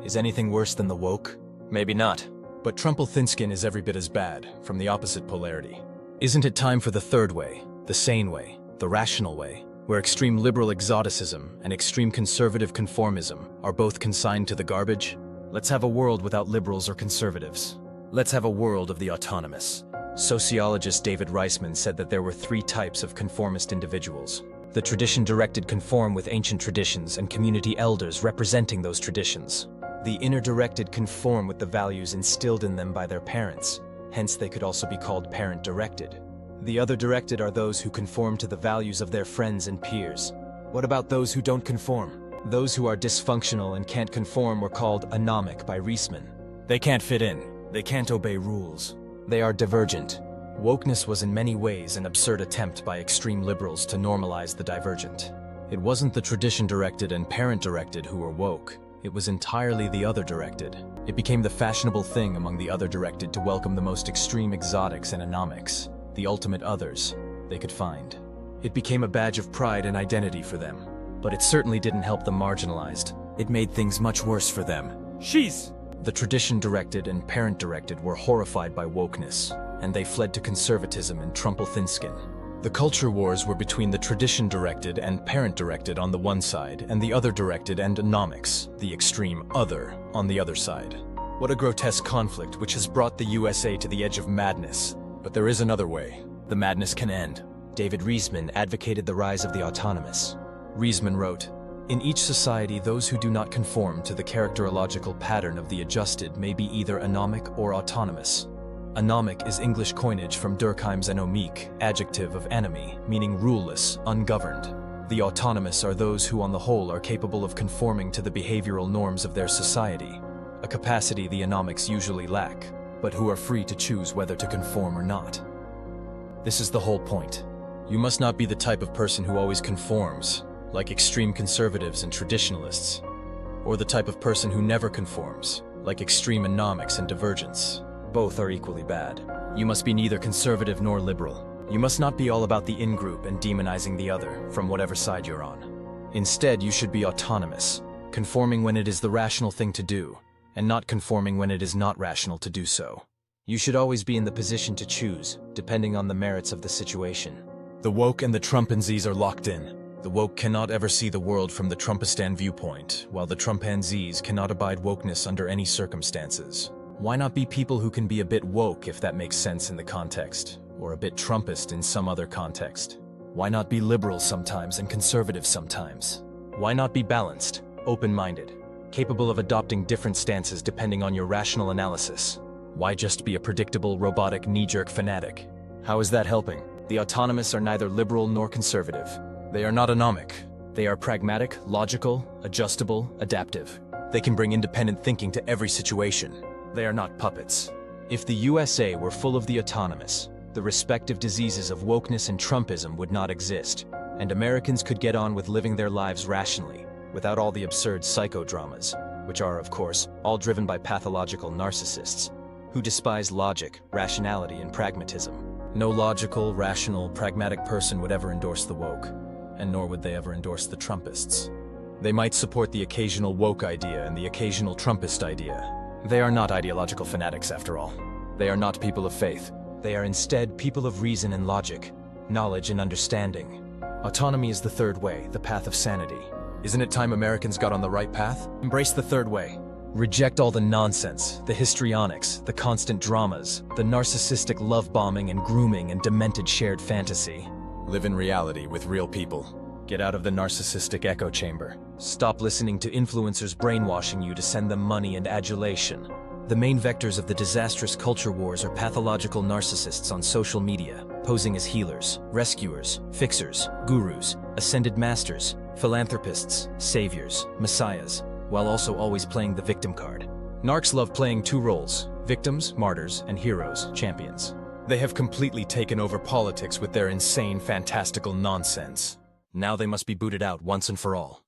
Is anything worse than the woke? Maybe not. But Trumpelthinskin is every bit as bad, from the opposite polarity. Isn't it time for the third way, the sane way, the rational way, where extreme liberal exoticism and extreme conservative conformism are both consigned to the garbage? Let's have a world without liberals or conservatives. Let's have a world of the autonomous. Sociologist David Riesman said that there were 3 types of conformist individuals. The tradition-directed conform with ancient traditions and community elders representing those traditions. The inner-directed conform with the values instilled in them by their parents, hence they could also be called parent-directed. The other-directed are those who conform to the values of their friends and peers. What about those who don't conform? Those who are dysfunctional and can't conform were called anomic by Riesman. They can't fit in. They can't obey rules. They are divergent. Wokeness was in many ways an absurd attempt by extreme liberals to normalize the divergent. It wasn't the tradition-directed and parent-directed who were woke. It was entirely the other-directed. It became the fashionable thing among the other-directed to welcome the most extreme exotics and anomics, the ultimate others, they could find. It became a badge of pride and identity for them. But it certainly didn't help the marginalized. It made things much worse for them. The tradition-directed and parent-directed were horrified by wokeness, and they fled to conservatism and Trumpelthinskin. The culture wars were between the tradition-directed and parent-directed on the one side, and the other-directed and anomics, the extreme other, on the other side. What a grotesque conflict which has brought the USA to the edge of madness. But there is another way. The madness can end. David Riesman advocated the rise of the autonomous. Riesman wrote, "In each society, those who do not conform to the characterological pattern of the adjusted may be either anomic or autonomous." Anomic is English coinage from Durkheim's anomique, adjective of enemy, meaning ruleless, ungoverned. The autonomous are those who on the whole are capable of conforming to the behavioral norms of their society, a capacity the anomics usually lack, but who are free to choose whether to conform or not. This is the whole point. You must not be the type of person who always conforms, like extreme conservatives and traditionalists, or the type of person who never conforms, like extreme anomics and divergents. Both are equally bad. You must be neither conservative nor liberal. You must not be all about the in-group and demonizing the other, from whatever side you're on. Instead, you should be autonomous, conforming when it is the rational thing to do, and not conforming when it is not rational to do so. You should always be in the position to choose, depending on the merits of the situation. The woke and the Trumpanzees are locked in. The woke cannot ever see the world from the Trumpistan viewpoint, while the Trumpanzees cannot abide wokeness under any circumstances. Why not be people who can be a bit woke if that makes sense in the context, or a bit Trumpist in some other context? Why not be liberal sometimes and conservative sometimes? Why not be balanced, open-minded, capable of adopting different stances depending on your rational analysis? Why just be a predictable, robotic, knee-jerk fanatic? How is that helping? The autonomous are neither liberal nor conservative. They are not anomic. They are pragmatic, logical, adjustable, adaptive. They can bring independent thinking to every situation. They are not puppets. If the USA were full of the autonomous, the respective diseases of wokeness and Trumpism would not exist, and Americans could get on with living their lives rationally, without all the absurd psychodramas, which are, of course, all driven by pathological narcissists, who despise logic, rationality, and pragmatism. No logical, rational, pragmatic person would ever endorse the woke, and nor would they ever endorse the Trumpists. They might support the occasional woke idea and the occasional Trumpist idea. They are not ideological fanatics, after all. They are not people of faith. They are instead people of reason and logic, knowledge and understanding. Autonomy is the third way, the path of sanity. Isn't it time Americans got on the right path? Embrace the third way. Reject all the nonsense, the histrionics, the constant dramas, the narcissistic love-bombing and grooming and demented shared fantasy. Live in reality with real people. Get out of the narcissistic echo chamber. Stop listening to influencers brainwashing you to send them money and adulation. The main vectors of the disastrous culture wars are pathological narcissists on social media, posing as healers, rescuers, fixers, gurus, ascended masters, philanthropists, saviors, messiahs, while also always playing the victim card. Narcs love playing 2 roles: victims, martyrs, and heroes, champions. They have completely taken over politics with their insane, fantastical nonsense. Now they must be booted out once and for all.